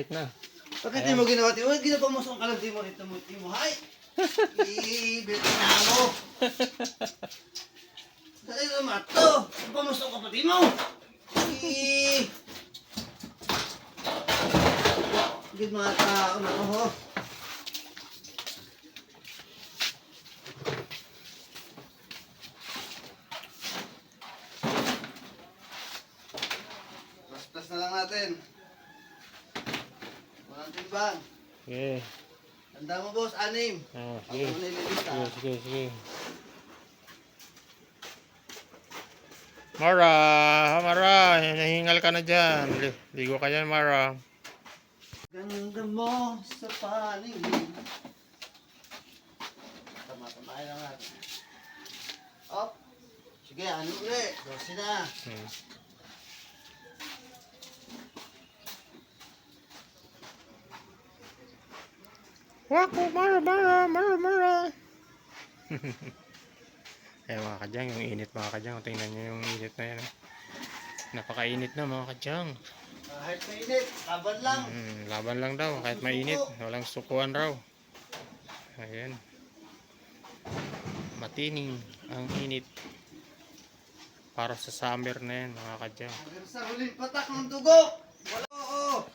mainit na. Bakit di mo ginawa? Ginawa mo sa kalam, di mo ito mo. Hay! Ibit na mo! Dali naman ito! Pamusto ka pati mo! Gid mga tao na ko ho. Plus na lang natin. Walang timbang. Sige. Tanda mo boss, 6. Ah, Ako sige. na nililista. Sige. Mara, hinahingal ka na dyan. Ligo ka dyan, Mara. Ganda mo sa paningin. Tama-tamahin lang natin. Op. Sige, ano ulit? 12 na. Wako, Mara. Eh mga kadyang, yung init mga kadyang. Tingnan nyo yung init na yan. Napakainit na mga kadyang. Kahit mainit, laban lang. Laban lang daw, kahit mainit. Walang sukuan raw. Ayan. Matining ang init. Para sa summer na yan mga kadyang. Hanggang sa huling patak ng dugo. Wala oo.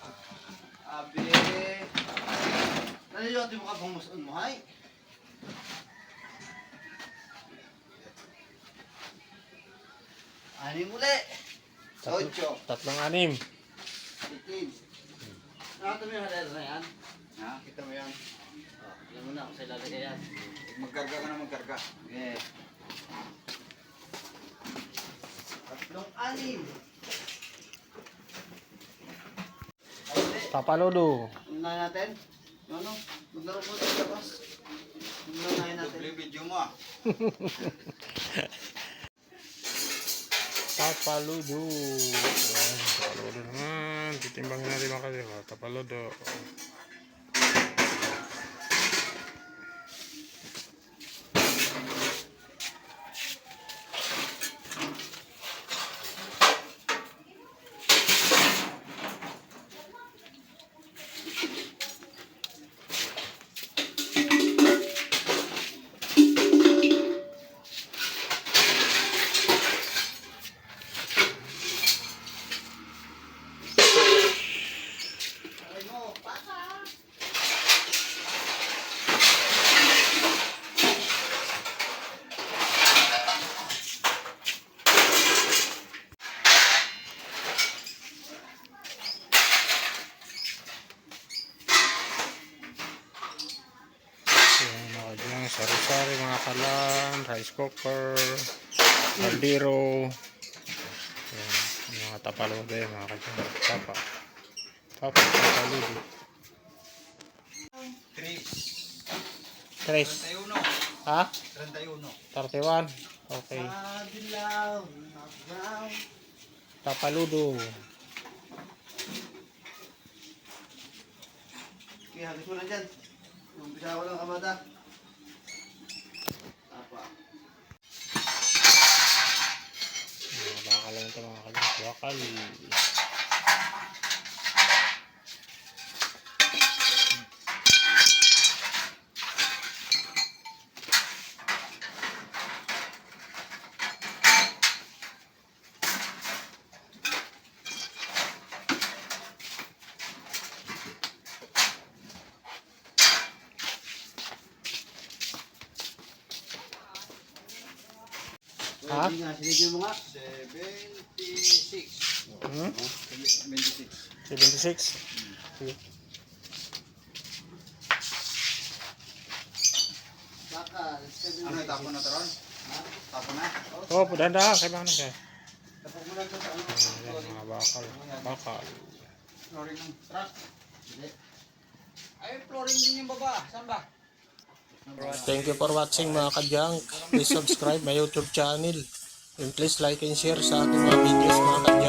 Abi. Naliyo, di mo ka bumuson mo, hay? Anim uli. 8. Tatlong anim. 18. Nakita mo yung halera na yan? Ha? Kita mo yan. Oh, alam mo na kung saan lalagay yan. Magkarga ka na magkarga. Okay. 3, 6. Papaludo. Unahin natin. Ano? Maglaro mo sa labas. Unahin natin. Doble video mo ah. Papaludo. Ayan, papaludo naman. Titimbangin natin mga kasi. Papaludo. Sari-sari mga kalan, rice cooker, kaldero. Ayan, yung mga tapaludo yan mga kalan. Tapaludo. 3. 3. 31. Ha? 31. 31. Okay. Dilaw, brown. Tapaludo. Okay, habis mo lang dyan. Umpisa ko lang kamata. Apa? Mga bakal lang ito mga kalan. Bakal. Ha? Pwede nga, sinigyan mo nga. 76. 76. 76. Sige. Bakal, 76. Ano, tapon na taron? Tapon na? Oh, pudanda. Kaya ba na siya? Tapos mo lang sa ano. Ayan, mga bakal. Bakal. Flooring ng truck. Hindi. Ay, flooring din yung baba. Saan ba? Thank you for watching mga kadyang. Please subscribe my YouTube channel. And please like and share sa ating mga videos mga kadyang.